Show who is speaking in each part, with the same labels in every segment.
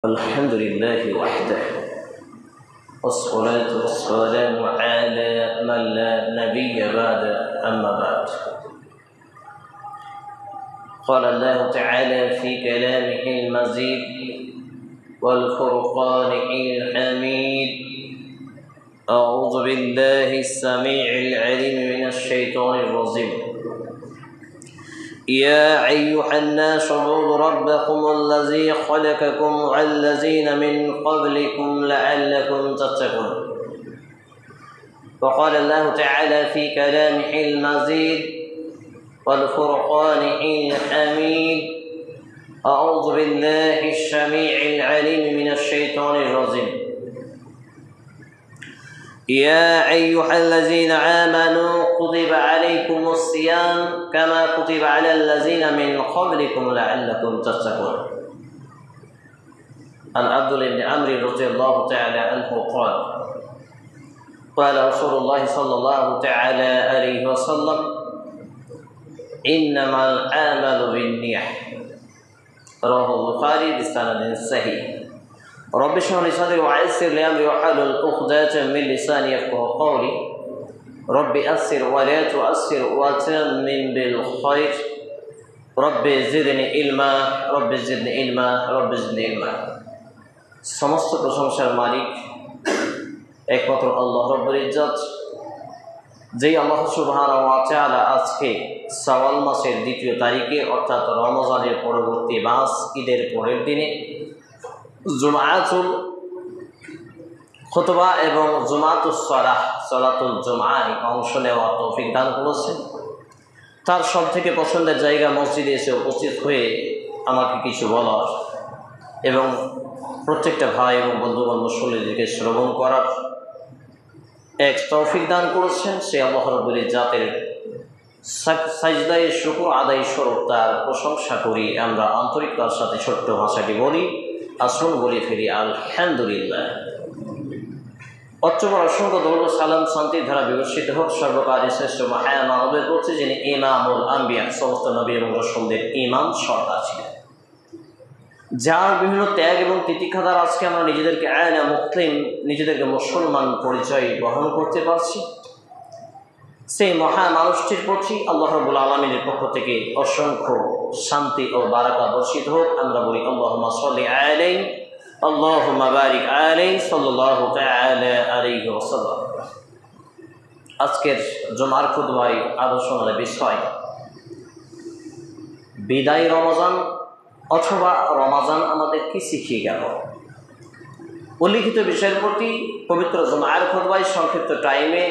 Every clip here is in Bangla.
Speaker 1: الحمد لله وحده والصلاة والسلام على من لا نبي بعد أما بعد. قال الله تعالى في كلامه المزيد والفرقان الحميد: أعوذ بالله السميع العليم من الشيطان الرجيم. يا أيها الناس اعبدوا ربكم الذي خلقكم والذين من قبلكم لعلكم تتقون. وقال الله تعالى في كلامه المزيد والفرقان الحميد: أعوذ بالله السميع العليم من الشيطان الرجيم. يا أيها الذين آمنوا كتب عليكم الصيام كما كتب على الذين من قبلكم لعلكم تتقون. عن عبد الله بن عمرو رضي الله تعالى عنه قال: قال رسول الله صلى الله تعالى عليه وسلم: إنما الأعمال بالنية. رواه البخاري بسند صحيح. رب اشرح لي صدري ويسر لي امري واحلل عقدة من لساني يفقهوا قولي. رب يسر ولا تعسر وتمم بالخير. رب زدني علما رب زدني علما رب زدني علما. সমস্ত প্রশংসার মালিক একমাত্র আল্লাহ রব্বুল ইজ্জত, যেই আল্লাহ সুবহানাহু ওয়া তাআলা আজকে শাওয়াল মাসের 2য় তারিখে অর্থাৎ রমজানের পরবর্তী মাস ঈদের পরের দিনে জুমআতুল খুতবা এবং জুমাতুস সালাহ সালাতুল জুমআয় অংশ নেওয়ার তৌফিক দান করেছেন। তার সব থেকে পছন্দের জায়গা মসজিদে এসে উপস্থিত হয়ে আমাকে কিছু বলার এবং প্রত্যেকটা ভাই এবং বন্ধুগণ মুসল্লিদেরকে শ্রবণ করার এক তৌফিক দান করেছেন। সে আল্লাহ রাব্বুল ইজ্জতের সাজদায়ে শুকর আদায় স্বরূপ তার প্রশংসা করি। আমরা আন্তরিকতার সাথে ছোট্ট ভাষাটি বলি, আসুন বলে ফিরি আলহামদুলিল্লাহ। অত্যবর অসংখ্য দরুদ সালাম শান্তির ধারা বিবর্ষিত হোক সর্বকালে শ্রেষ্ঠ মায়া মানবের প্রতি, যিনি ইমামুল আম্বিয়া, সমস্ত নবী এবং রাসূলদের ইমাম সর্দার ছিলেন, যার বিভিন্ন ত্যাগ এবং তিতিক্ষা দ্বারা আজকে আমরা নিজেদেরকে আয়না মুসলিম, নিজেদেরকে মুসলমান পরিচয় বহন করতে পারছি। সেই মহা মানুষটির প্রতি আল্লাহ রাব্বুল আলামিনের পক্ষ থেকে অসংখ্য শান্তি ও বারাকা বর্ষিত হোক। আমরা বলি আল্লাহুম্মা সাল্লি আলাইহি আল্লাহুম্মা বারিক আলাইহি সাল্লাল্লাহু তাআলা আলাইহি ওয়াসাল্লাম। আজকের জুমার খুতবায় আলোচনার বিষয় বিদায় রমজান অথবা রমজান আমাদের কি শিখিয়ে গেল। উল্লিখিত বিষয়ের প্রতি পবিত্র জুমার খুতবায় সংক্ষিপ্ত টাইমে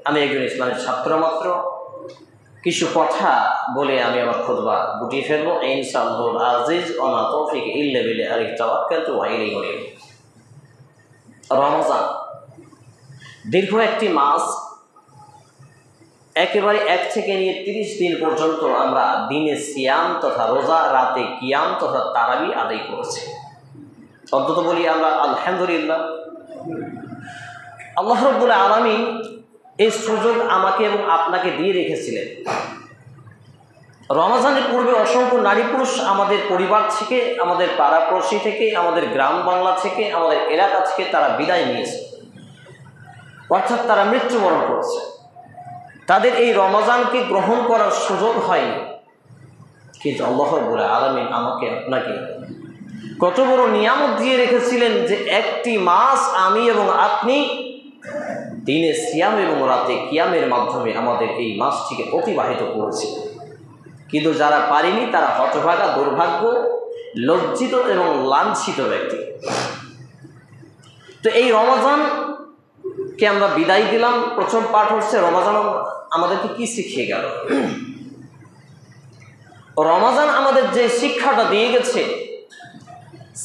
Speaker 1: আমি একজন ইসলামের ছাত্র মাত্র কিছু কথা বলে আমি আমার খুতবা গুটিয়ে ফেলবো ইনশাআল্লাহ আজিজ ওয়া মা তৌফিক ইল্লা বিল্লাহ আলাইহি তাওয়াক্কালতু ওয়া ইলাইহি উনীব। রমজান দীর্ঘ একটি মাস, একেবারে 1 থেকে নিয়ে 30 দিন পর্যন্ত আমরা দিনে সিয়াম তথা রোজা, রাতে কিয়াম তথা তারাবি আদায় করেছি। অন্তত বলি আমরা আলহামদুলিল্লাহ। আল্লাহ রাব্বুল আলামিন এই সুযোগ আমাকে এবং আপনাকে দিয়ে রেখেছিলেন। রমজানের পূর্বে অসংখ্য নারী পুরুষ আমাদের পরিবার থেকে, আমাদের পাড়াপড়শি থেকে, আমাদের গ্রাম বাংলা থেকে, আমাদের এলাকা থেকে তারা বিদায় নিয়েছে, অর্থাৎ তারা মৃত্যুবরণ করেছে। তাদের এই রমজানকে গ্রহণ করার সুযোগ হয়নি। কিন্তু আল্লাহ রাব্বুল আলামিন আমাকে আপনাকে কত বড় নিয়ামত দিয়ে রেখেছিলেন যে একটি মাস আমি এবং আপনি দিনে সিয়াম এবং রাতে কিয়ামের মাধ্যমে আমাদের এই মাসটিকে অতিবাহিত করেছি। কিন্তু যারা পারেনি তারা হতভাগা, দুর্ভাগ্য, লজ্জিত এবং লাঞ্ছিত ব্যক্তি। তো এই রমজানকে আমরা বিদায় দিলাম। প্রথম পাঠ হচ্ছে রমজান আমাদেরকে কি শিখিয়ে গেল। রমজান আমাদের যে শিক্ষাটা দিয়ে গেছে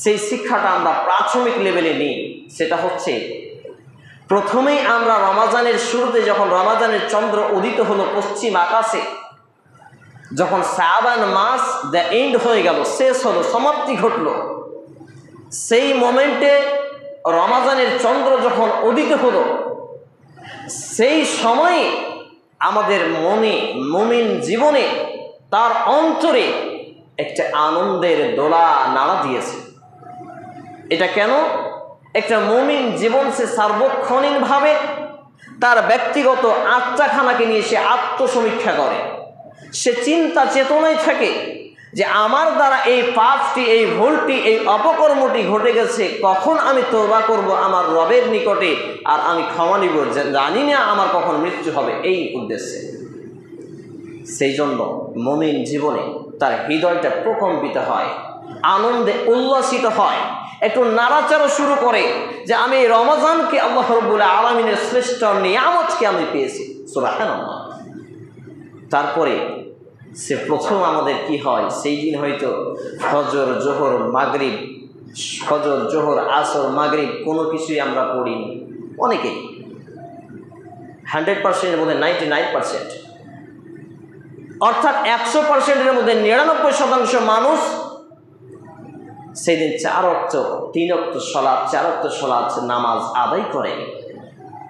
Speaker 1: সেই শিক্ষাটা আমরা প্রাথমিক লেভেলে নিই। সেটা হচ্ছে প্রথমেই আমরা রমজানের শুরুতে যখন রমজানের চন্দ্র উদিত হলো পশ্চিম আকাশে, যখন শাবান মাস দ্য এন্ড হয়ে গেল, শেষ হলো, সমাপ্তি ঘটল, সেই মোমেন্টে রমজানের চন্দ্র যখন উদিত হলো, সেই সময়ে আমাদের মনে, মুমিন জীবনে, তার অন্তরে একটা আনন্দের দোলা নাড়া দিয়েছে। এটা কেন? একটা মুমিন জীবন সে সার্বক্ষণিকভাবে তার ব্যক্তিগত আত্মাখানাকে নিয়ে সে আত্মসমীক্ষা করে। সে চিন্তা চেতনায় থাকে যে আমার দ্বারা এই পাপটি, এই ভুলটি, এই অপকর্মটি ঘটে গেছে, কখন আমি তওবা করব আমার রবের নিকটে আর আমি ক্ষমা নিব, জানি না আমার কখন মৃত্যু হবে, এই উদ্দেশ্যে। সেই জন্য মুমিন জীবনে তার হৃদয়টা প্রকম্পিত হয়, আনন্দে উল্লাসিত হয়, একটু নাড়াচাড়া শুরু করে যে আমি এই রমজানকে আল্লাহ রাব্বুল আলামিনের শ্রেষ্ঠ নিয়ামতকে আমি পেয়েছি, সুবহানাল্লাহ। তারপরে সে প্রথম আমাদের কি হয়, সেই দিন হয়তো ফজর, জোহর, মাগরিব, ফজর, জোহর, আসর, মাগরিব কোনো কিছুই আমরা পড়িনি। অনেকেই 100%-এর মধ্যে 99%, অর্থাৎ 100%-এর মধ্যে 99% মানুষ সেই দিন 4 ওয়াক্ত 3 ওয়াক্ত সালাত, 4 ওয়াক্ত সালাত নামাজ আদায় করে।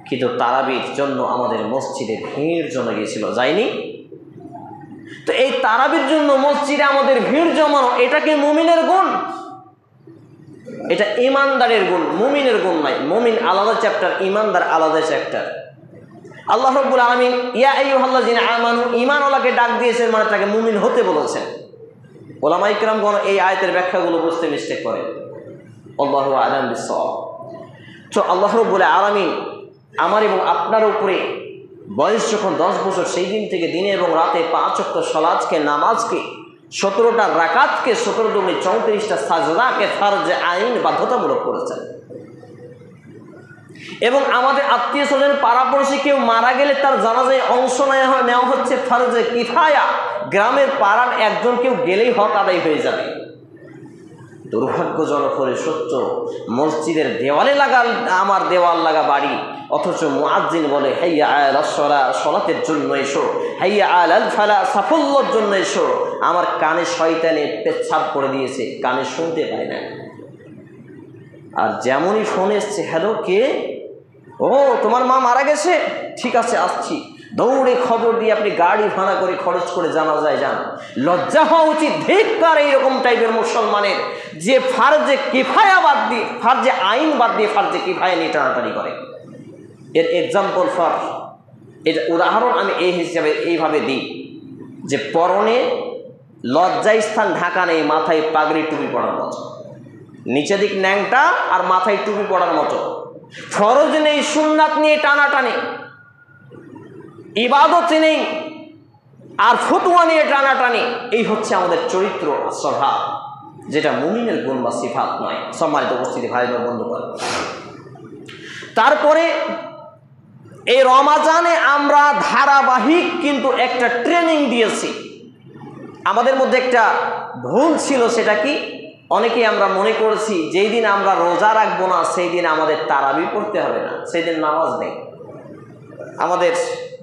Speaker 1: কিন্তু তারাবির জন্য আমাদের মসজিদে ভিড় জমে গিয়েছিল, যায়নি? তো এই তারাবির জন্য মসজিদে আমাদের ভিড় জমানো, এটা কি মুমিনের গুণ? এটা ঈমানদারের গুণ, মুমিনের গুণ নাই। মুমিন আলাদা চ্যাপ্টার, ঈমানদার আলাদা চ্যাপ্টার। আল্লাহ রাব্বুল আলামিন ইয়া আইয়ুহাল্লাযিনা আমানু, ঈমানওয়ালাকে ডাক দিয়েছেন, মানে তাকে মুমিন হতে বলেছেন। ওলামা ইকরামগণ এই আয়াতের ব্যাখ্যাগুলো বুঝতে মিস্টেক করে। আল্লাহু আ'লাম বিস-সাওয়াব। তো আল্লাহ রাব্বুল আলামিন আমার এবং আপনার উপরে বয়স যখন 10 বছর, সেই দিন থেকে দিনে এবং রাতে 5 ওয়াক্ত সালাতকে, নামাজকে, 17টা রাকাতকে, 17 দুগুণে 34টা সাজদাকে ফরজে আইন বাধ্যতামূলক করেছেন। এবং আমাদের আত্মীয় স্বজন, পাড়াপড়শি কেউ মারা গেলে তার জানাজায় অংশ নেওয়া হচ্ছে ফরজে কিফায়া। গ্রামের পাড়ার একজন কেউ গেলেই হক আদায় হয়ে যাবে। দুর্ভাগ্যজনক হলে সত্য, মসজিদের দেওয়ালে লাগা, আমার দেওয়াল লাগা বাড়ি, অথচ মুয়াজ্জিন বলে হাইয়া আলাস সালাহ, সালাতের জন্য এসো, হাইয়া আলাল ফালাহ, সাফল্যের জন্য এসো। আমার কানে শয়তানে পেচ্ছাপ করে দিয়েছে, কানে শুনতে পায় না। আর যেমনই ফোন এসছে, হ্যালো কে? ও তোমার মা মারা গেছে, ঠিক আছে আসছি। দৌড়ে খবর দিয়ে আপনি গাড়ি ভাড়া করে খরচ করে জানাজায় যান। লজ্জা হওয়া উচিত, ধিক্কার এইরকম টাইপের মুসলমানের, যে ফারজে কিফায়া বাদ দিয়ে, ফারজে আইন বাদ দিয়ে ফারজে কিফায়া নিয়ে টানাটানি করে। এর এক্সাম্পল ফর, এটা উদাহরণ আমি এই হিসাবে এইভাবে দিই যে পরনে লজ্জায় স্থান ঢাকা নেই, মাথায় পাগড়ি টুপি পড়ার মতো, নিচে দিক ন্যাংটা আর মাথায় টুপি পড়ার মতো। ফরজ নেই, সুন্নাত নিয়ে টানাটানি, ইবাদত নেই আর ফতোয়া নিয়ে টানাটানি। এই হচ্ছে আমাদের চরিত্র, স্বভাব, যেটা মুমিনের গুণ বা সিফাত নয়। সম্মানিত উপস্থিতি, ভাই বোন, বন্ধুগণ, তারপরে এই রমাজানে আমরা ধারাবাহিক কিন্তু একটা ট্রেনিং দিয়েছি। আমাদের মধ্যে একটা ভুল ছিল, সেটা কি? অনেকেই আমরা মনে করেছি যেই দিন আমরা রোজা রাখবো না সেই দিন আমাদের তারাবি পড়তে হবে না, সেই দিন নামাজ নেই। আমাদের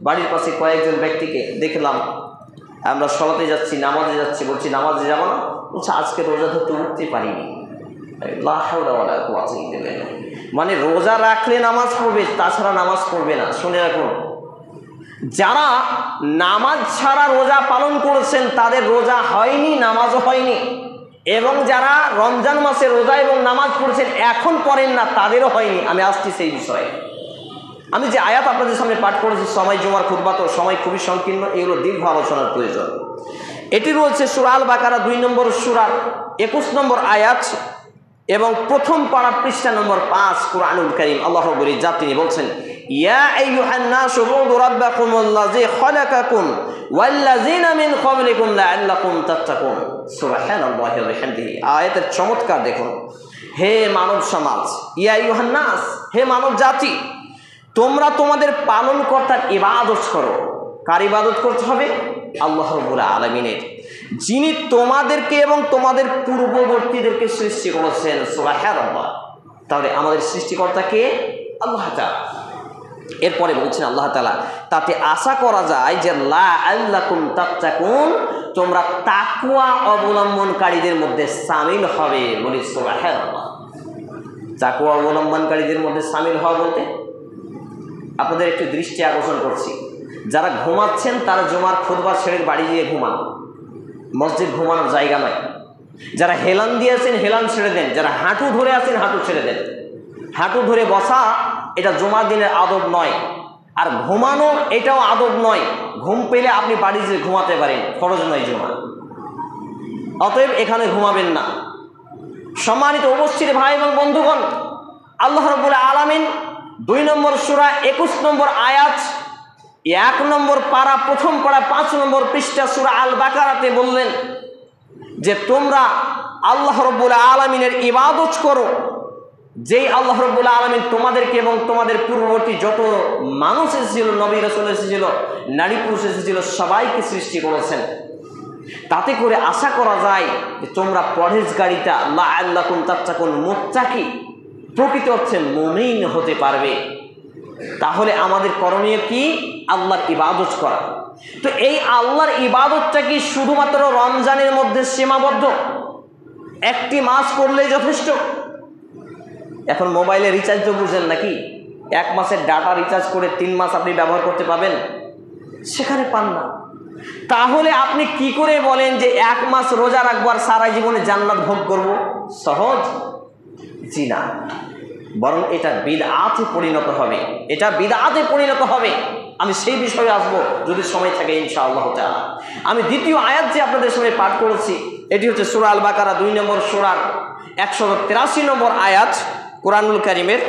Speaker 1: বাড়ির পাশে কয়েকজন ব্যক্তিকে দেখলাম, আমরা সলাতে যাচ্ছি, নামাজে যাচ্ছি, বলছি নামাজে যাবো না, বলছে আজকে রোজা ধরতে উঠতে পারিনি। লা হাওলা ওয়ালা কুওয়াতা ইল্লা বিল্লাহ। মানে রোজা রাখলে নামাজ পড়বে, তাছাড়া নামাজ পড়বে না। শুনে রাখুন, যারা নামাজ ছাড়া রোজা পালন করেছেন তাদের রোজা হয়নি, নামাজও হয়নি। এবং যারা রমজান মাসে রোজা এবং নামাজ পড়েছেন এখন পড়েন না, তাদেরও হয়নি। আমি আসছি সেই বিষয়ে। আমি যে আয়াত আপনাদের সামনে পাঠ করেছি, সময় জুমার খুতবা, তো সময় খুবই সংকীর্ণ, এগুলো দীর্ঘ আলোচনার প্রয়োজন। এটি রয়েছে সূরা আল বাকারা 2 নম্বর সূরার 21 নম্বর আয়াত এবং প্রথম পারা পৃষ্ঠা নম্বর 5, কুরআনুল কারীম। আল্লাহ রাব্বুল ইজ্জাত তিনি বলছেন, ইয়া আইয়ুহান নাসু উবুদু রাব্বাকুমুল্লাযী খালাকাকুম ওয়াল্লাযীনা মিন ক্বাবলিকুম লাআল্লাকুম তাত্তাকুন। সুবহানাল্লাহি ওয়া বিহামদিহি। আয়াতের চমৎকার দেখুন। হে মানব সমাজ, ইয়া আইয়ুহান নাস, হে মানব জাতি, তোমরা তোমাদের পালনকর্তার ইবাদত করো। কার ইবাদত করতে হবে? আল্লাহ রাব্বুল আলামিনের, যিনি তোমাদেরকে এবং তোমাদের পূর্ববর্তীদেরকে সৃষ্টি করেছেন। সুবহানাল্লাহ। তাহলে আমাদের সৃষ্টিকর্তা কে? আল্লাহ তাআলা। এরপরে বলছেন আল্লাহ তাআলা, তাতে আশা করা যায় যে লাআল্লাকুম তাত্তাকুন, তোমরা তাকওয়া অবলম্বনকারীদের মধ্যে শামিল হবে। বলি সুবহানাল্লাহ। তাকওয়া অবলম্বনকারীদের মধ্যে শামিল হওয়া বলতে আপনাদের একটু দৃষ্টি আকর্ষণ করছি, যারা ঘুমাচ্ছেন তারা জুমার খুতবা ছেড়ে বাড়ি গিয়ে ঘুমান। মসজিদ ঘুমানোর জায়গা নয়। যারা হেলান দিয়েছেন হেলান ছেড়ে দেন, যারা হাঁটু ধরে আছেন হাঁটু ছেড়ে দেন। হাঁটু ধরে বসা এটা জুমার দিনের আদব নয়, আর ঘুমানো এটাও আদব নয়। ঘুম পেলে আপনি বাড়িতে ঘুমাতে পারেন, ফরজ নয় জুমা। অতএব এখানে ঘুমাবেন না। সম্মানিত উপস্থিত ভাই এবং বন্ধুগণ, আল্লাহ রাব্বুল আলামিন 2 নম্বর সূরা 21 নম্বর আয়াত 1 নম্বর পারা প্রথম পারা 5 নম্বর পৃষ্ঠা সূরা আল বাকারাতে বললেন যে তোমরা আল্লাহ রাব্বুল আলামিনের ইবাদত করো, যেই আল্লাহ রাব্বুল আলামিন তোমাদেরকে এবং তোমাদের পূর্ববর্তী যত মানুষ এসেছিল, নবী রাসূল এসেছিল, নারী পুরুষ এসেছিল, সবাইকে সৃষ্টি করেছেন। তাতে করে আশা করা যায় যে তোমরা পরহেজগারিতা লাআল্লাকুম তাত্তাকুন মুত্তাকি প্রকৃত অর্থে মুমিন হতে পারবে। তাহলে আমাদের করণীয় কি? আল্লাহর ইবাদত করা। তো এই আল্লাহর ইবাদতটা কি শুধুমাত্র রমজানের মধ্যে সীমাবদ্ধ? একটি মাস করলেই যথেষ্ট? এখন মোবাইলে রিচার্জ তো বুঝেন নাকি, 1 মাসের ডাটা রিচার্জ করে 3 মাস আপনি ব্যবহার করতে পাবেন, সেখানে পান না। তাহলে আপনি কি করে বলেন যে 1 মাস রোজা রাখবো আর সারা জীবনে জান্নাত ভোগ করব? সহজ? জি না, বরং এটা বিদআতে পরিণত হবে, এটা বিদআতে পরিণত হবে। আমি সেই বিষয়ে আসবো যদি সময় থাকে ইনশাআল্লাহ তাআলা। আমি দ্বিতীয় আয়াত যে আপনাদের সামনে পাঠ করেছি এটি হচ্ছে সূরা আল বাকারা 2 নম্বর সূরার 183 নম্বর আয়াত কোরআনুল কারীমের,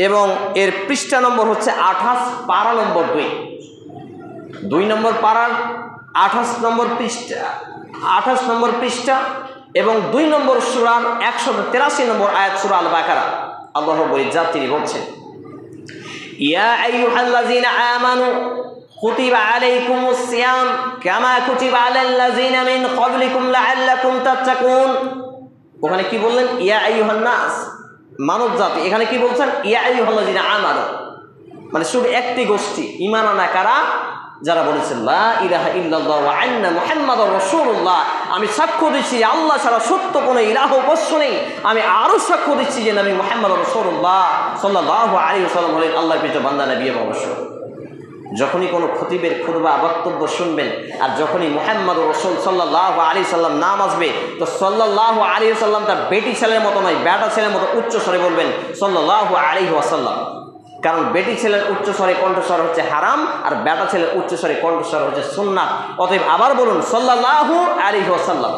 Speaker 1: এবং এর পৃষ্ঠা নম্বর হচ্ছে 28 পারা নম্বর 2 নম্বর পারার 28 নম্বর পৃষ্ঠা এবং 2 নম্বর সূরার 183 নম্বর আয়াত সূরা আল বাকারা। আল্লাহ রাব্বুল ইজ্জাত তিনি বলছেন, ইয়া আইয়ুহাল্লাযীনা আমানু কুতিবা আলাইকুমুস সিয়াম কামা কুতিবা আলাল্লাযীনা মিন ক্বাবলিকুম লাআল্লাকুম তাত্তাকুন। ওখানে কি বললেন? ইয়া আইয়ুহান নাস, মানব জাতি। এখানে কি বলছেন? ইয়া আইয়ুহাল্লাযীনা আমানু, মানে শুধু একটি গোষ্ঠী ঈমান আনা কারা? যারা বলেছেন লা ইলাহা ইল্লাল্লাহ ওয়া আন্না মুহাম্মাদুর রাসূলুল্লাহ, আমি সাক্ষ্য দিচ্ছি আল্লাহ ছাড়া সত্য কোনো ইলাহ উপাস্য নেই। আমি আরও সাক্ষ্য দিচ্ছি যে নবী মুহাম্মদ রাসূলুল্লাহ সাল্লাল্লাহু আলাইহি ওয়াসাল্লাম হলেন আল্লাহর প্রিয় বান্দা নবী এবং রাসূল। যখনই কোনো খতিবের খুতবা বক্তব্য শুনবেন আর যখনই মুহাম্মদ রাসূল সাল্লাল্লাহু আলাইহি সাল্লাম নাম আসবে, তো সাল্লাল্লাহু আলাইহি ওয়াসাল্লাম তার বেটি ছেলের মতো নয়, বেটা ছেলের মতো উচ্চ স্বরে বলবেন সাল্লাল্লাহু আলাইহি ওয়াসাল্লাম। কারণ বেটি ছেলের উচ্চস্বরে কণ্ঠস্বর হচ্ছে হারাম, আর বেটা ছেলের উচ্চস্বরে কণ্ঠস্বর হচ্ছে সুন্নাত। অতএব আবার বলুন সাল্লাল্লাহু আলাইহি ওয়াসাল্লাম।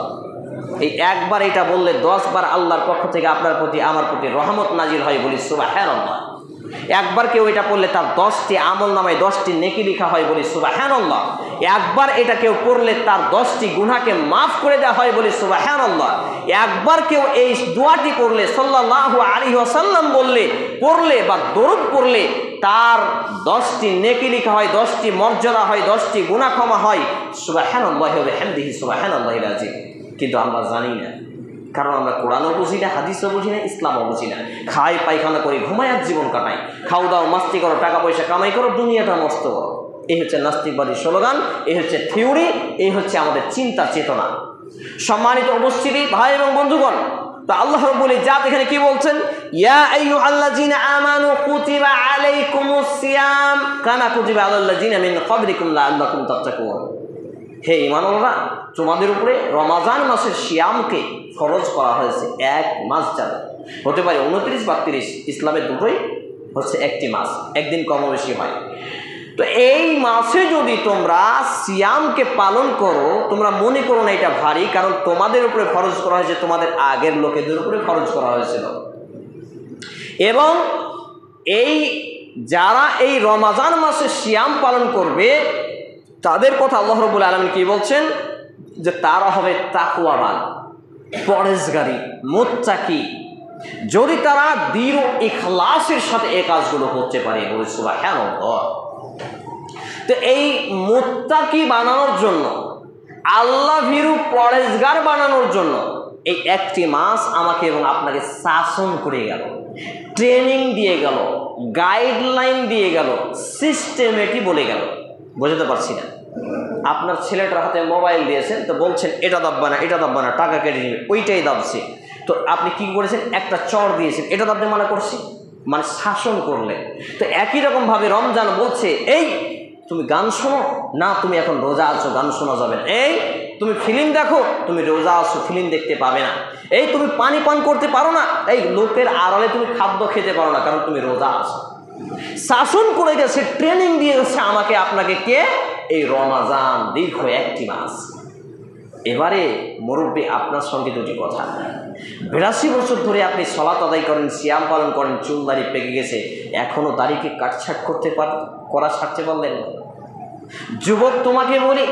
Speaker 1: এই একবার এটা বললে 10 বার আল্লাহর পক্ষ থেকে আপনার প্রতি আমার প্রতি রহমত নাজিল হয়, বলি সুবহানাল্লাহ। একবার কেউ এটা পড়লে তার 10টি আমল নামায় 10টি নেকি লেখা হয়, বলি সুবহানাল্লাহ। একবার এটা কেউ পড়লে তার 10টি গুনাহকে মাফ করে দেওয়া হয়, বলি সুবহানাল্লাহ। একবার কেউ এই দোয়াটি করলে সাল্লাল্লাহু আলাইহি ওয়াসাল্লাম পড়লে বা দরুদ পড়লে তার 10টি নেকি লেখা হয়, 10টি মর্যাদা হয়, 10টি গুনাহ ক্ষমা হয়। সুবহানাল্লাহি ওয়া বিহামদিহি সুবহানাল্লাহিল আযীম। কিন্তু আমরা জানি না, কারণ আমরা কোরআনও বুঝি না, হাদিসও বুঝি না, ইসলামও বুঝি না। খাই পায়খানা করি, ঘুমায় আর জীবন কাটাই। খাও দাও মাস্তি করো, টাকা পয়সা কামাই করো, দুনিয়াটা মস্ত করো। এই হচ্ছে নাস্তিকবাদী স্লোগান, এই হচ্ছে থিওরি, এই হচ্ছে আমাদের চিন্তা চেতনা। সম্মানিত উপস্থিতি ভাই এবং বন্ধুগণ, তো আল্লাহ রাব্বুল ইজ্জাত এখানে কি বলছেন? ইয়া আইয়ুহাল্লাযীনা আমানু কুতিবা আলাইকুমুস সিয়াম কামা কুতিবা আলাল্লাযীনা মিন ক্বাবলিকুম লাআল্লাকুম তাত্তাকুন। হে ঈমানওয়ালারা, তোমাদের উপরে রমাজান মাসের সিয়ামকে ফরজ করা হয়েছে 1 মাস যাবে। হতে পারে 29 বা 30, ইসলামের দুটোই হচ্ছে একটি মাস, একদিন কম বেশি হয়। তো এই মাসে যদি তোমরা সিয়ামকে পালন করো, তোমরা মনে করো না এটা ভারী, কারণ তোমাদের উপরে ফরজ করা হয়েছে তোমাদের আগের লোকেদের উপরে ফরজ করা হয়েছিল। এবং এই যারা এই রমাজান মাসে সিয়াম পালন করবে তাদের কথা আল্লাহ রাব্বুল আলামিন কি বলছেন? যে তারা হবে তাকওয়াবান, পরহেজগারী, মুত্তাকি, যদি তারা দৃঢ় ইখলাসের সাথে এই কাজগুলো করতে পারে। সুবহানাল্লাহ। তো এই মুত্তাকি বানানোর জন্য, আল্লাহ ভীরু পরহেজগার বানানোর জন্য এই একটি মাস আমাকে এবং আপনাকে শাসন করে গেল, ট্রেনিং দিয়ে গেল, গাইডলাইন দিয়ে গেল, সিস্টেমেটিক বলে গেল। বোঝাতে পারছি না? আপনার ছেলেটার হাতে মোবাইল দিয়েছেন, তো বলছেন এটা দাববা না, এটা দাববা না, টাকা কেটে নেবে, ওইটাই দাবছে। তো আপনি কি করেছেন? একটা চড় দিয়েছেন, এটা দাবতে মানা করছি, মানে শাসন করলেন। তো একই রকমভাবে রমজান বলছে, এই তুমি গান শোনো না, তুমি এখন রোজা আছো, গান শোনা যাবে না। এই তুমি ফিল্ম দেখো, তুমি রোজা আছো, ফিল্ম দেখতে পাবে না। এই তুমি পানি পান করতে পারো না, এই লোকের আড়ালে তুমি খাদ্য খেতে পারো না, কারণ তুমি রোজা আছো। শাসন করে গেছে, ট্রেনিং দিয়ে গেছে আমাকে আপনাকে কে? এই রমাজান, দীর্ঘ 1টি মাস। এবারে মুরব্বী, আপনার সঙ্গে দুটি কথা। 82 বছর ধরে আপনি সালাত আদায় করেন, সিয়াম পালন করেন, চুল দাড়ি পেকে গেছে, এখনো দাড়িকে কাটছাট করা ছাড়তে পারলেন না। যুবক, তোমাকে বলি,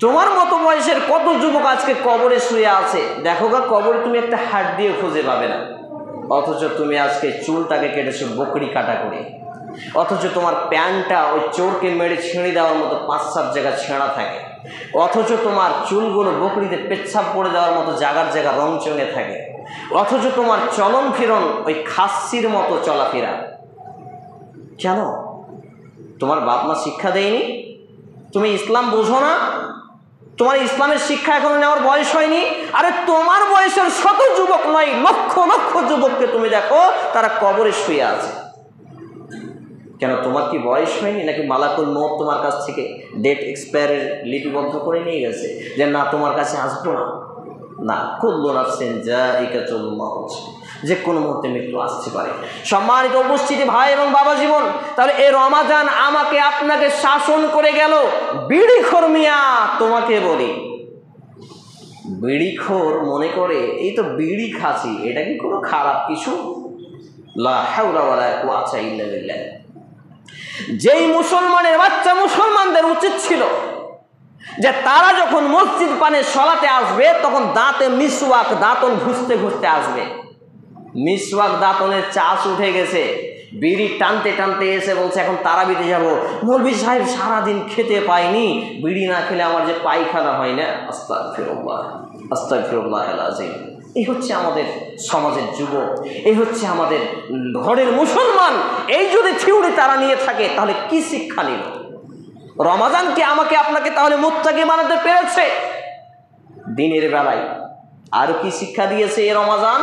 Speaker 1: তোমার মতো বয়সের কত যুবক আজকে কবরে শুয়ে আছে। দেখো গা, কবরে তুমি একটা হাত দিয়ে খুঁজে পাবে না, অথচ তুমি আজকে চুলটাকে কেটেছো বকরি কাটা করে। অথচ তোমার প্যান্টটা ওই চোরকে মেরে ছিঁড়ে দেওয়ার মতো 5-7 জায়গা ছেঁড়া থাকে। অথচ তোমার চুলগুলো বকরিতে পেচ্ছাপ পড়ে দেওয়ার মতো জায়গার জায়গা রং চঙে থাকে। অথচ তোমার চলন ফিরন ওই খাসির মতো চলাফেরা। কেন? তোমার বাপ মা শিক্ষা দেয়নি? তুমি ইসলাম বোঝো না? তোমার ইসলামের শিক্ষা এখনো নেওয়ার বয়স হয়নি? আরে তোমার বয়সের শত যুবক নয়, লক্ষ লক্ষ যুবককে তুমি দেখো, তারা কবরে শুয়ে আছে। কেন, তোমার কি বয়স হয়নি? নাকি মালাকুল মউত তোমার কাছ থেকে ডেট এক্সপায়ারের লিপিবদ্ধ করে নিয়ে গেছে যে না, তোমার কাছে আসবো না? না, কুল্লু নাফসিন যায়িকাতুল মাউত, যে কোনো মুহূর্তে মৃত্যু আসতে পারে। সম্মানিত উপস্থিতি ভাই এবং বাবা জীবন, তাহলে এই রমাজান আমাকে আপনাকে শাসন করে গেল। বিড়িখোর মিয়া, তোমাকে বলি, বিড়িখোর মনে করে এই তো বিড়ি খাচ্ছি, এটা কি কোনো খারাপ কিছু? লা হাওলা ওয়ালা কুওয়াতা ইল্লা বিল্লাহ। যেই মুসলমানের বাচ্চা মুসলমানদের উচিত ছিল যে তারা যখন মসজিদ পানে সলাতে আসবে, তখন দাঁতে মিসওয়াক, দাঁতন ঘুষতে ঘুষতে আসবে। মিসওয়াক দাঁতনের চাষ উঠে গেছে, বিড়ি টানতে টানতে এসে বলছে এখন তারাবিতে যাব। মৌলভী সাহেব, সারাদিন খেতে পাইনি, বিড়ি না খেলে আমার যে পায়খানা হয় না। আস্তাগফিরুল্লাহ, আস্তাগফিরুল্লাহিল আযীম। এই হচ্ছে আমাদের সমাজের যুবক, এই হচ্ছে আমাদের ঘরের মুসলমান। এই যদি থিওরি তারা নিয়ে থাকে, তাহলে কি শিক্ষা নিল? রমাজানকে আমাকে আপনাকে তাহলে মুত্তাকি বানাতে পেরেছে? দিনের বেলায় আরো কি শিক্ষা দিয়েছে এই রমাজান?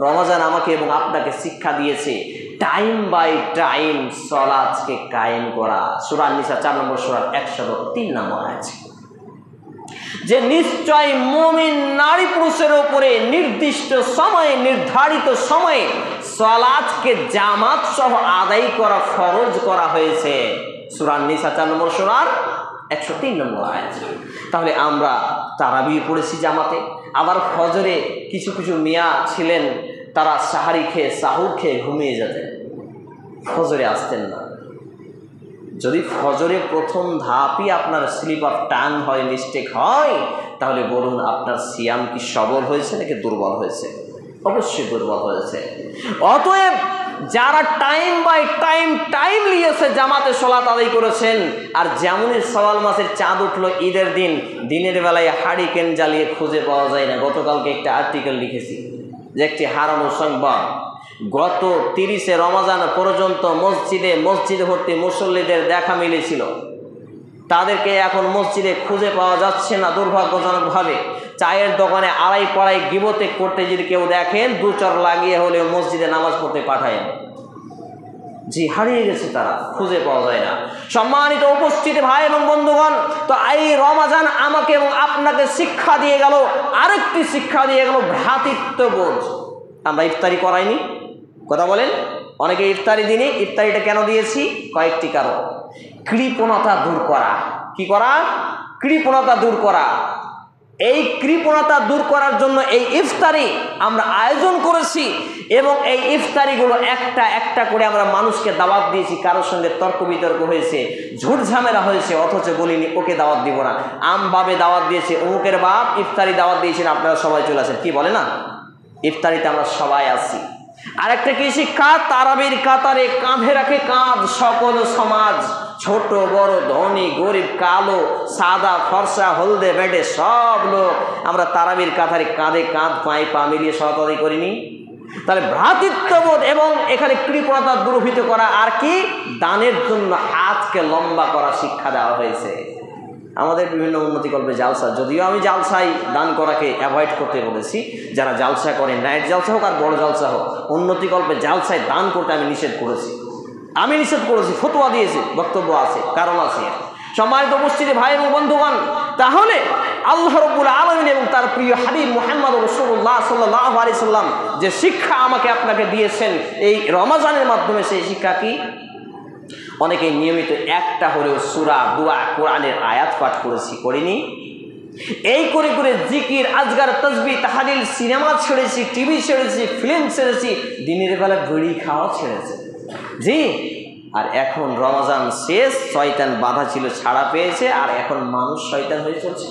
Speaker 1: রমাজান আমাকে এবং আপনাকে শিক্ষা দিয়েছে টাইম বাই টাইম সালাতকে কায়েম করা। সূরা নিসা 4 নম্বর সূরার 103 নম্বর আছে যে নিশ্চয় মুমিন নারী পুরুষের উপরে নির্দিষ্ট সময়ে, নির্ধারিত সময়ে সালাতকে জামাত সহ আদায় করা ফরজ করা হয়েছে। সূরা নিসা 4 নম্বর সূরার 103 নম্বর আয়াত। তাহলে আমরা তারাবি পড়েছি জামাতে। আবার ফজরে কিছু কিছু মিয়া ছিলেন, তারা সাহারি খেয়ে, সাহুর খেয়ে ঘুমিয়ে যেতেন, ফজরে আসতেন না। যদি ফজরে প্রথম ধাপই আপনার স্লিপ অফ টাং হয়, মিস্টেক হয়, তাহলে বলুন আপনার সিয়াম কি সবল হয়েছে নাকি দুর্বল হয়েছে? অবশ্যই দুর্বল হয়েছে। অতএব যারা টাইম বাই টাইম নিয়েছে জামাতে সালাত আদায় করেছেন, আর যেমনই শাওয়াল মাসের চাঁদ উঠলো ঈদের দিন, দিনের বেলায় হারিকেন জ্বালিয়ে খুঁজে পাওয়া যায় না। গতকালকে একটা আর্টিকেল লিখেছি যে একটি হারানো সংবাদ, গত 30 রমজান পর্যন্ত মসজিদে ভর্তি মুসল্লিদের দেখা মিলেছিল, তাদেরকে এখন মসজিদে খুঁজে পাওয়া যাচ্ছে না দুর্ভাগ্যজনকভাবে। চায়ের দোকানে আড়াই পাড়াই গিবতে করতে যদি কেউ দেখেন, 2 চর লাগিয়ে হলেও মসজিদে নামাজ পড়তে পাঠায়। জি, হারিয়ে গেছে, তারা খুঁজে পাওয়া যায় না। সম্মানিত উপস্থিতি ভাই এবং বন্ধুগণ, তো এই রমাজান আমাকে এবং আপনাকে শিক্ষা দিয়ে গেল, আরেকটি শিক্ষা দিয়ে গেল ভ্রাতৃত্ববোধ। আমরা ইফতারি করাইনি, কথা বলেন? অনেকে ইফতারি দিনে, ইফতারিটা কেন দিয়েছি? কয়েকটি কারণ। কৃপণতা দূর করা। কি করা? কৃপণতা দূর করা। এই কৃপণতা দূর করার জন্য এই ইফতারি আমরা আয়োজন করেছি, এবং এই ইফতারিগুলো একটা একটা করে আমরা মানুষকে দাওয়াত দিয়েছি। কারোর সঙ্গে তর্ক বিতর্ক হয়েছে, ঝুট ঝামেলা হয়েছে, অথচ বলিনি ওকে দাওয়াত দিব না। আমভাবে দাওয়াত দিয়েছে, অমুকের বাপ ইফতারি দাওয়াত দিয়েছেন, আপনারা সবাই চলে আসেন। কি বলে না, ইফতারিতে আমরা সবাই আসি। আরেকটা কি শিক্ষা? তারাবির কাতারে কাঁধে রাখে কাঁধ সকল সমাজ, ছোট বড়, ধনী গরিব, কালো সাদা, ফর্সা, হলদে বেডে সব লোক আমরা তারাবির কাতারে কাঁধে কাঁধ, পায়ে পা মিলিয়ে সালাত আদায় করিনি? তাহলে ভ্রাতৃত্ববোধ এবং এখানে কৃপণতা দূরীভূত করা, আর কি দানের জন্য হাতকে লম্বা করা শিক্ষা দেওয়া হয়েছে। আমাদের বিভিন্ন উন্নতিকল্পে জালসা, যদিও আমি জালসায় দান করাকে অ্যাভয়েড করতে বলেছি, যারা জালসা করেন, নাইট জালসা হোক আর বড় জালসা হোক, উন্নতিকল্পে জালসায় দান করতে আমি নিষেধ করেছি। ফতোয়া দিয়েছি, বক্তব্য আছে, কারণ আছে। সম্মানিত উপস্থিতি ভাই এবং বন্ধুগণ, তাহলে আল্লাহ রাব্বুল আলামিন এবং তার প্রিয় হাবিব মুহাম্মদ রাসূলুল্লাহ সাল্লাল্লাহু আলাইহি সাল্লাম যে শিক্ষা আমাকে আপনাকে দিয়েছেন এই রমজানের মাধ্যমে, সেই শিক্ষা কি? অনেকে নিয়মিত একটা হলেও সূরা, দোয়া, কোরআনের আয়াত পাঠ করিনি? এই করে করে জিকির, আজগার, তাসবিহ, তাহলিল, সিনেমা ছেড়েছি, টিভি ছেড়েছি, ফিল্ম ছেড়েছি, দিনের বেলা বিড়ি খাওয়া ছেড়েছে। জি, আর এখন রমজান শেষ, শয়তান বাধা ছিল, ছাড়া পেয়েছে, আর এখন মানুষ শয়তান হয়ে চলছে।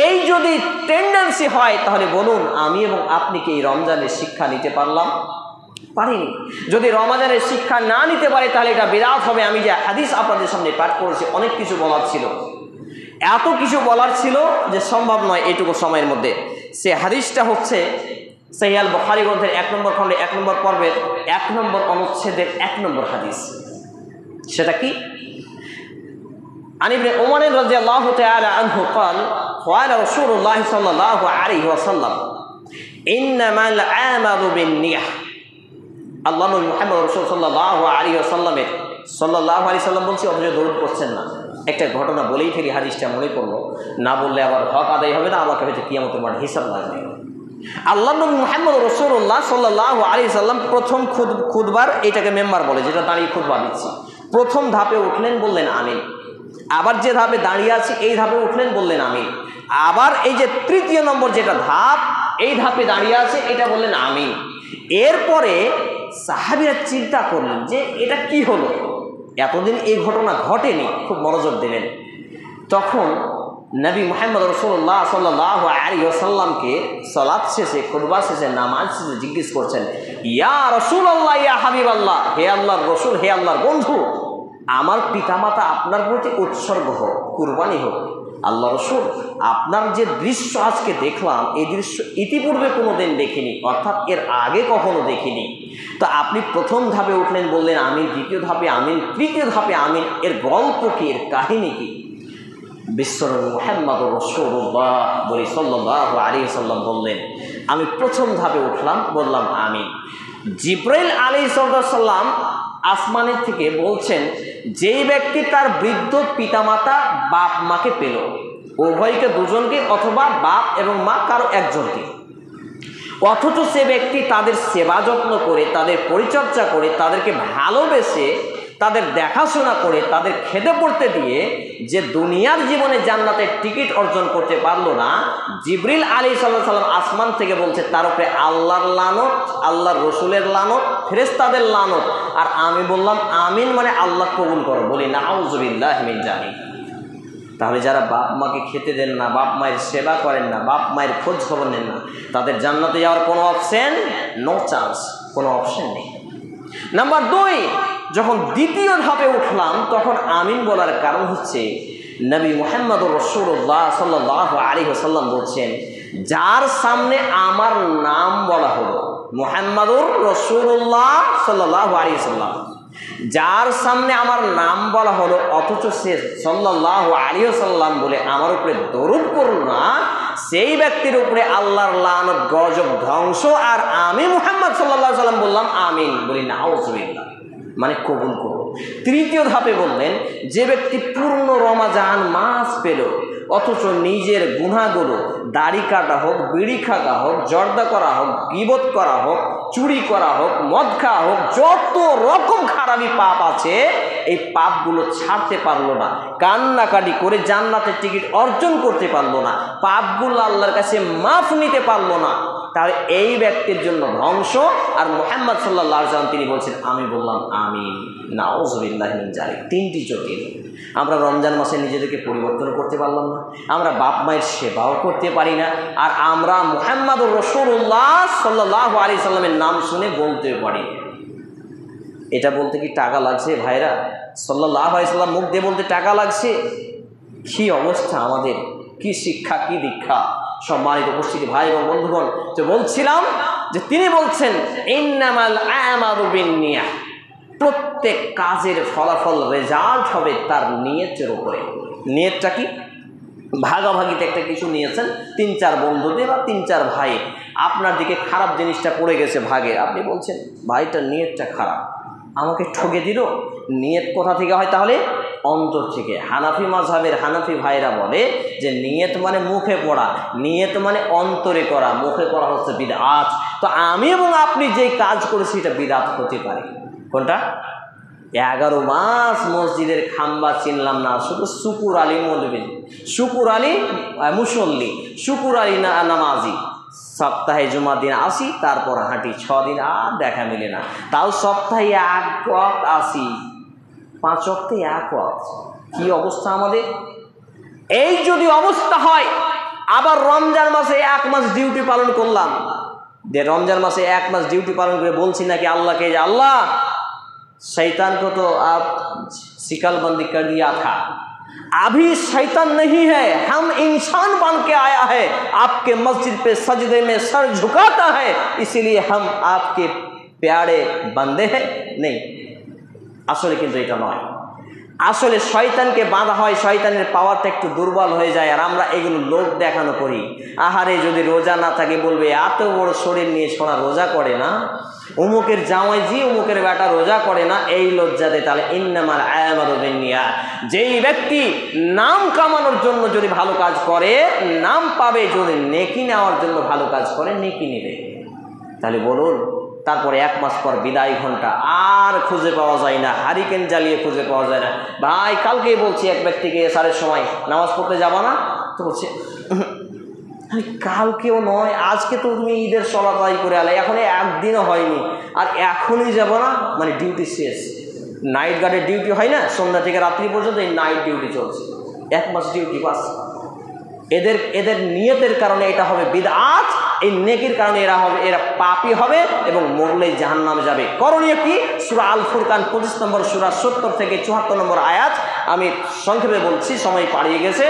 Speaker 1: এই যদি টেন্ডেন্সি হয় তাহলে বলুন আমি এবং আপনি কি এই রমজানের শিক্ষা নিতে পারলাম? পারিনি। যদি রমজানের শিক্ষা না নিতে পারে তাহলে এটা বিরাট হবে। আমি যে হাদিস আপনাদের সামনে পাঠ করেছি, অনেক কিছু বলার ছিল, এত কিছু বলার ছিল যে সম্ভব নয় এইটুকু সময়ের মধ্যে। সে হাদিসটা হচ্ছে সহিহ আল বুখারী গ্রন্থের 1 নম্বর খণ্ডে 1 নম্বর পর্বের 1 নম্বর অনুচ্ছেদের 1 নম্বর হাদিস। সেটা কি? عن ابن عمر رضي الله تعالى عنه قال قال رسول الله صلى الله عليه وسلم إنما الأعمال بالنية। আল্লাহ নবী মুহাম্মদ রাসূল সাল্লাল্লাহু আলাইহি ওয়াসাল্লামের সাল্লাল্লাহু আলাইহি সাল্লাম বলছি, অথচ দরুদ পড়ছেন না। একটা ঘটনা বলেই ফেলি, হাদিসটা মনে পড়লো, না বললে আবার হক আদায় হবে না, আমাকে হয়তো কিয়ামতের মাঠে হিসাব লাগবে। আল্লাহ নবী মুহাম্মদ রাসূলুল্লাহ সাল্লাল্লাহু আলাইহি সাল্লাম প্রথম খুতবার, এটাকে মেম্বার বলে, যেটা দাঁড়িয়ে খুতবা দিচ্ছি, প্রথম ধাপে উঠলেন, বললেন আমিন। আবার যে ধাপে দাঁড়িয়ে আছি এই ধাপে উঠলেন, বললেন আমিন। আবার এই যে তৃতীয় নম্বর যেটা ধাপ, এই ধাপে দাঁড়িয়ে আছে, এটা বললেন আমিন। এরপরে সাহাবীরা চিন্তা করলেন যে এটা কি হলো, এতদিন এই ঘটনা ঘটেনি, খুব মনোযোগ দিলেন। তখন নবী মুহাম্মদ রাসূলুল্লাহ সাল্লাল্লাহু আলাইহি ওয়াসাল্লামকে সালাত শেষে, খুতবা শেষে, নামাজ শেষে জিজ্ঞেস করছেন, ইয়া রাসূলুল্লাহ, ইয়া হাবিবাল্লাহ, হে আল্লাহর রাসূল, হে আল্লাহর বন্ধু, আমার পিতামাতা আপনার প্রতি উৎসর্গ হোক, কুরবানি হোক। আল্লাহ রাসূল, আপনার যে দৃশ্য আজকে দেখলাম, এই দৃশ্য ইতিপূর্বে কোনোদিন দেখিনি, অর্থাৎ এর আগে কখনো দেখিনি। তো আপনি প্রথম ধাপে উঠলেন, বললেন আমিন, দ্বিতীয় ধাপে আমিন, তৃতীয় ধাপে আমিন, এর গল্প কি, এর কাহিনী কি? বিশ্বনবী মুহাম্মদ রাসূলুল্লাহ বলি সাল্লাল্লাহু আলাইহি ওয়াসাল্লাম বললেন, আমি প্রথম ধাপে উঠলাম, বললাম আমিন। জিবরাইল আলাইহিস সালাম আসমানের থেকে বলছেন, যেই ব্যক্তি তার বৃদ্ধ পিতামাতা বাপ মাকে পেল, উভয়কে, দুজনকে, অথবা বাপ এবং মা কারো একজনকে, অথচ সে ব্যক্তি তাদের সেবা যত্ন করে, তাদের পরিচর্যা করে, তাদেরকে ভালোবেসে, তাদের দেখাশোনা করে, তাদের খেতে পড়তে দিয়ে যে দুনিয়ার জীবনে জান্নাতের টিকিট অর্জন করতে পারলো না, জিবরিল আলাইহিস সালাম আসমান থেকে বলছে তার উপরে আল্লাহর লানত, আল্লাহর রসুলের লানত, ফেরেশতাদের লানত। আর আমি বললাম আমিন, মানে আল্লাহ কবুল করো, বলি নাউযুবিল্লাহি মিন যালিক। তাহলে যারা বাপ মাকে খেতে দেন না, বাপ মায়ের সেবা করেন না, বাপ মায়ের খোঁজ খবর নেন না, তাদের জান্নাতে যাওয়ার কোনো অপশন, নো চান্স, কোনো অপশন নেই। নাম্বার 2, যখন দ্বিতীয় ধাপে উঠলাম তখন আমিন বলার কারণ হচ্ছে নবী মুহাম্মদ রাসূলুল্লাহ সাল্লাল্লাহু আলাইহি ওয়াসাল্লাম বলছেন, যার সামনে আমার নাম বলা হলো, মুহাম্মদুর রাসূলুল্লাহ সাল্লাল্লাহু আলাইহি ওয়াসাল্লাম, যার সামনে আমার নাম বলা হলো, অথচ সে সাল্লাল্লাহু আলাইহি ওয়াসাল্লাম বলে আমার উপরে দরুদ পড়ল না, সেই ব্যক্তির উপরে আল্লাহর লানত, গজব, ধ্বংস। আর আমি মুহাম্মদ সাল্লাল্লাহু আলাইহি ওয়াসাল্লাম বললাম আমিন, বলি নাউযুবিল্লাহ, মানে কবুল করো। তৃতীয় ধাপে বললেন, যে ব্যক্তি পূর্ণ রমজান মাস পেল, অথচ নিজের গুনাহগুলো, দাড়ি কাটা হোক, বিড়ি খাওয়া হোক, জর্দা করা হোক, গীবত করা হোক, চুরি করা হোক, মদ খাওয়া হোক, যত রকম খারাপি পাপ আছে, এই পাপগুলো ছাড়তে পারলো না, কান্নাকাটি করে জান্নাতের টিকিট অর্জন করতে পারলো না, পাপগুলো আল্লাহর কাছে মাফ নিতে পারলো না, তাহলে এই ব্যক্তির জন্য ধ্বংস। আর মুহাম্মদ সাল্লাল্লাহু আলাইহি ওয়াসাল্লাম তিনি বলছেন, আমি বললাম আমিন, নাউযুবিল্লাহি মিন যালিক। 3টি জটিল। আমরা রমজান মাসে নিজেদেরকে পরিবর্তন করতে পারলাম না, আমরা বাপ মায়ের সেবাও করতে পারি না, আর আমরা মুহাম্মদুর রাসূলুল্লাহ সাল্লাল্লাহু আলাইহি সাল্লামের নাম শুনে বলতে পারি। এটা বলতে কি টাকা লাগছে ভাইরা? সাল্লাল্লাহু আলাইহি সাল্লাম মুখ দিয়ে বলতে টাকা লাগছে? কি অবস্থা আমাদের, কি শিক্ষা, কি দীক্ষা! সম্মানিত উপস্থিতি ভাই এবং বন্ধুগণ, তো বলছিলাম যে তিনি বলছেন ইন্নামাল আমালু বিন্নিয়াহ, প্রত্যেক কাজের ফলাফল, রেজাল্ট হবে তার নিয়তের উপরে। নিয়তটা কি? ভাগাভাগিতে একটা কিছু নিয়েছেন 3-4 বন্ধুদের বা 3-4 ভাই, আপনার দিকে খারাপ জিনিসটা পড়ে গেছে ভাগে, আপনি বলছেন ভাইটার নিয়তটা খারাপ, আমাকে ঠকে দিল। নিয়ত কোথা থেকে হয়? তাহলে অন্তর থেকে। হানাফি মাযহাবের হানাফি ভাইরা বলে যে নিয়ত মানে মুখে পড়া, নিয়ত মানে অন্তরে করা, মুখে করা হচ্ছে বিদআত। তো আমি এবং আপনি যেই কাজ করেছি এটা বিদআত হতে পারে। কোনটা? 11 মাস মসজিদের খাম্বা চিনলাম না, শুধু শুকুর আলী মৌলবী, শুকুর আলী মুসল্লি, শুকুর আলী নামাজি, সপ্তাহে জুমার দিন আসি, তারপর হাঁটি 6 দিন, আর দেখা মিলে না। তাও সপ্তাহে 1 ওয়াক্ত আসি, 5 ওয়াক্তে 1 ওয়াক্ত। কি অবস্থা আমাদের! এই যদি অবস্থা হয়, আবার রমজান মাসে 1 মাস ডিউটি পালন করলাম, যে রমজান মাসে 1 মাস ডিউটি পালন করে বলছি নাকি আল্লাহকে যে আল্লাহ शैतान को तो आप शिकलबंदी कर दिया था, अभी शैतान नहीं है, हम इंसान बन के आया है, आपके मस्जिद पे सजदे में सर झुकाता है, इसीलिए हम आपके प्यारे बंदे हैं। नहीं, আসলে কিন্তু এটা নয়। আসলে শয়তানকে বাঁধা হয়, শয়তানের পাওয়ারটা একটু দুর্বল হয়ে যায়, আর আমরা এগুলো লোক দেখানো করি। আহারে যদি রোজা না থাকে বলবে এত বড় শরীর নিয়ে সোনা রোজা করে না, অমুকের জামাই জি অমুকের বেটা রোজা করে না, এই লজ্জাতে। তাহলে ইন্নামাল আমালু বিন্নিয়াত, যেই ব্যক্তি নাম কামানোর জন্য যদি ভালো কাজ করে নাম পাবে, যদি নেকি নেওয়ার জন্য ভালো কাজ করে নেকি নেবে। তাহলে বলুন, তারপরে 1 মাস পর বিদায় ঘন্টা আর খুঁজে পাওয়া যায় না, হারিকেন জ্বালিয়ে খুঁজে পাওয়া যায় না। ভাই কালকেই বলছি এক ব্যক্তিকে এসারের সময় নামাজ পড়তে যাবা না, তো বলছে কালকেও নয়, আজকে তো তুমি ঈদের সলাত আদায় করে আলে, এখন একদিনও হয়নি, আর এখনই যাব না, মানে ডিউটি শেষ। নাইট গার্ডের ডিউটি হয় না, সন্ধ্যা থেকে রাত্রি পর্যন্ত, এই নাইট ডিউটি চলছে, 1 মাস ডিউটি বাস। এদের নিয়তের কারণে এটা হবে বিদআত, এই নেকির কারণে এরা পাপী হবে এবং মরলেই জাহান্নামে যাবে। করণীয় কি? সূরা আল ফুরকান 25 নম্বর সূরা 70 থেকে 74 নম্বর আয়াত। আমি সংক্ষেপে বলছি, সময় পাড়িয়ে গেছে।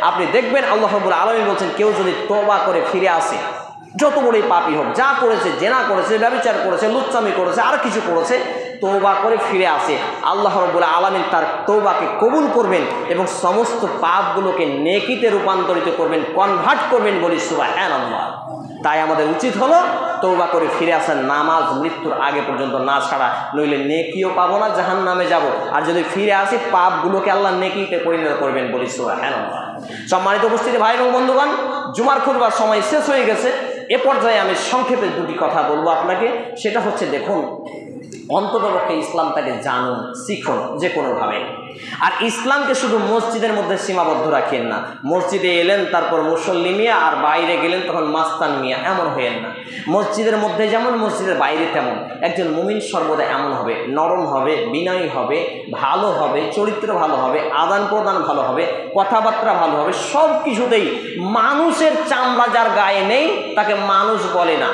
Speaker 1: আপনি দেখবেন আল্লাহ রাব্বুল আলামিন বলছেন, কেউ যদি তওবা করে ফিরে আসে, যত বড়ই পাপী হোক, যা করেছে, জেনা করেছে, ব্যভিচার করেছে, লুচ্চামি করেছে, আর কিছু করেছে, তওবা করে ফিরে আসে, আল্লাহ রাব্বুল আলামিন তার তওবাকে কবুল করবেন এবং সমস্ত পাপগুলোকে নেকিতে রূপান্তরিত করবেন, কনভার্ট করবেন, বলি সুবহানাল্লাহ। তাই আমাদের উচিত হলো তওবা করে ফিরে আসার, নামাজ মৃত্যুর আগে পর্যন্ত না ছাড়া, নইলে নেকিও পাবো না, জাহান্নামে যাব। আর যদি ফিরে আসি, পাপগুলোকে আল্লাহ নেকিতে পরিণত করবেন, বলি সুবহানাল্লাহ। সম্মানিত উপস্থিতি ভাই এবং বন্ধুগণ, জুমার খুতবার সময় শেষ হয়ে গেছে। এ পর্যায়ে আমি সংক্ষেপে 2টি কথা বলবো আপনাকে। সেটা হচ্ছে, দেখুন, অন্ততপক্ষে ইসলামটাকে জানুন, শিখুন যে কোনোভাবে। আর ইসলামকে শুধু মসজিদের মধ্যে সীমাবদ্ধ রাখেন না। মসজিদে এলেন তারপর মুসল্লি মিয়া, আর বাইরে গেলেন তখন মাস্তান মিয়া, এমন হয়েন না। মসজিদের মধ্যে যেমন সমাজের বাইরে তেমন একজন মুমিন সর্বদা এমন হবে, নরম হবে, বিনয়ী হবে, ভালো হবে, চরিত্র ভালো হবে, আদান প্রদান ভালো হবে, কথাবার্তা ভালো হবে, সব কিছুতেই মানুষের চামড়া যার গায়ে নেই তাকে মানুষ বলে না,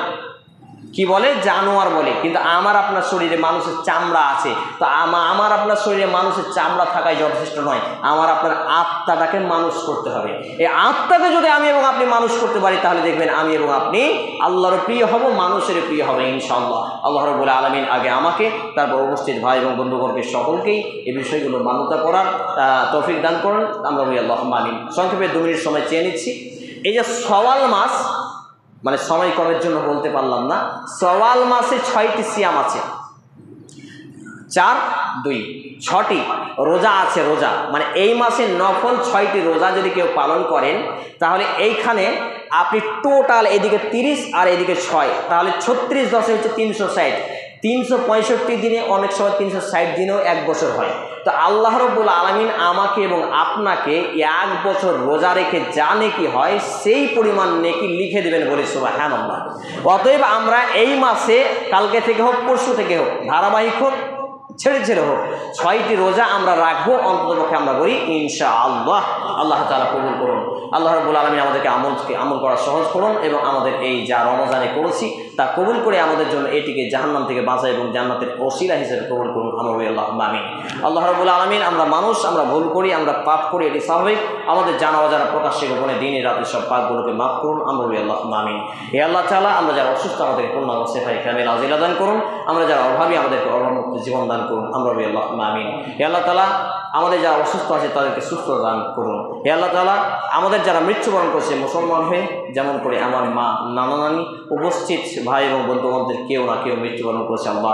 Speaker 1: কি বলে? জানোয়ার বলে। কিন্তু আমার আপনার শরীরে মানুষের চামড়া আছে, তো আমার আপনার শরীরে মানুষের চামড়া থাকাই যথেষ্ট নয়, আমার আপনার আত্মাটাকে মানুষ করতে হবে। এই আত্মাকে যদি আমি এবং আপনি মানুষ করতে পারি তাহলে দেখবেন আমি এবং আপনি আল্লাহর প্রিয় হব, মানুষের প্রিয় হবে ইনশাআল্লাহ। আল্লাহ রাব্বুল আলামিন আগে আমাকে, তারপর উপস্থিত ভাই এবং বন্ধুগণকে সকলকেই এই বিষয়গুলো মান্যতা করার তৌফিক দান করুন, আমরা বলি আল্লাহুম্মা আমিন। সংক্ষেপে 2 মিনিট সময় চেয়ে নিচ্ছি। এই যে শাওয়াল মাস, মানে সময় কমের জন্য বলতে পারলাম না, শাওয়াল মাসে 6টি সিয়াম আছে, 4, 2, 6টি রোজা আছে। রোজা মানে এই মাসে নফল 6টি রোজা যদি কেউ পালন করেন তাহলে এইখানে আপনি টোটাল এদিকে 30 আর এদিকে 6, তাহলে 36 10 হচ্ছে 360, 365 দিনে, অনেক সময় 360 দিনেও 1 বছর হয়। তো আল্লাহ রাব্বুল আলামিন আমাকে এবং আপনাকে 1 বছর রোজা রেখে যা নেকি হয় সেই পরিমাণ নেকি লিখে দেবেন, বলে সুবহানাল্লাহ। অতএব আমরা এই মাসে কালকে থেকে হোক, পরশু থেকে হোক, ধারাবাহিক হোক, ছেড়ে ছেড়ে হোক, 6টি রোজা আমরা রাখবো, অন্ততপক্ষে আমরা বলি ইনশাআল্লাহ। আল্লাহ তাআলা কবুল করুন। আল্লাহ রাব্বুল আলামিন আমাদেরকে আমল করা সহজ করুন এবং আমাদের এই যা রমজানে করেছি তা কবুল করে আমাদের জন্য এটিকে জাহান্নাম থেকে বাঁচায় এবং জান্নাতের ওসিলা হিসেবে কবুল করুন, আমরা বলি আল্লাহুম্মা আমিন। আল্লাহ রাব্বুল আলামিন, আমরা মানুষ, আমরা ভুল করি, আমরা পাপ করি, এটি স্বাভাবিক। আমাদের জানা অজানা প্রকাশ্যে গোপনে দিনে রাতে সব পাপগুলোকে মাফ করুন, আমরা বলি আল্লাহুম্মা আমিন। হে আল্লাহ তাআলা, আমরা যারা অসুস্থ আমাদেরকে পূর্ণাঙ্গ শেফায়ে কামিল আজিলা দান করুন। আমরা যারা অভাবী আমাদেরকে অভাবমুক্ত জীবন দান করুন, আমরা বলি আল্লাহুম্মা আমিন। হে আল্লাহ তাআলা আমাদের যারা অসুস্থ আছে তাদেরকে সুস্থ দান করুন। হে আল্লাহ তাআলা আমাদের যারা মৃত্যুবরণ করছে মুসলমান হয়ে, যেমন করে আমার মা, নানা নানি, উপস্থিত ভাই এবং বন্ধুবান্ধবদের কেউ না কেউ মৃত্যুবরণ করছে, আল্লাহ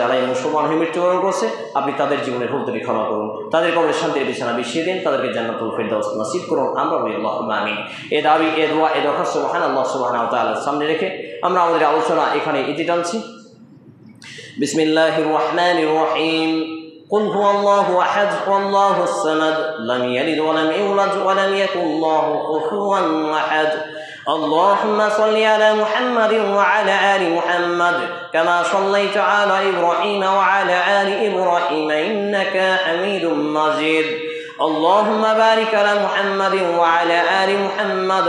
Speaker 1: যারাই মুসলমান হয়ে মৃত্যুবরণ করছে আপনি তাদের জীবনের ভুল ত্রুটি ক্ষমা করুন, তাদের কবরে শান্তির বিছানা বিছিয়ে দিন, তাদেরকে জান্নাতুল ফেরদাউস নসিব করুন, আমরা বলি আল্লাহুম্মা আমিন। এ দাবি, এ দোয়া, এ দরখাস্ত সুবহানাল্লাহ সুবহানাহু ওয়া তাআলার সামনে রেখে আমরা আমাদের আলোচনা এখানে ইতি টানছি। বিসমিল্লাহির রহমানির রহিম। قل هو الله أحد الله الصمد لم يلد ولم يولد ولم يكن له كفوا أحد اللهم صل على محمد وعلى آل محمد كما صليت على إبراهيم وعلى آل إبراهيم إنك حميد مجيد اللهم بارك على محمد وعلى آل محمد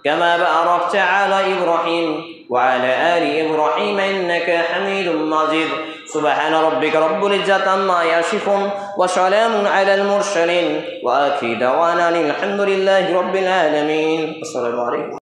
Speaker 1: كما باركت على إبراهيم وعلى آل إبراهيم إنك حميد مجيد سبحان ربك رب العزة عما يصفون وسلام على المرسلين وآخر دعوانا الحمد لله رب العالمين. السلام عليكم.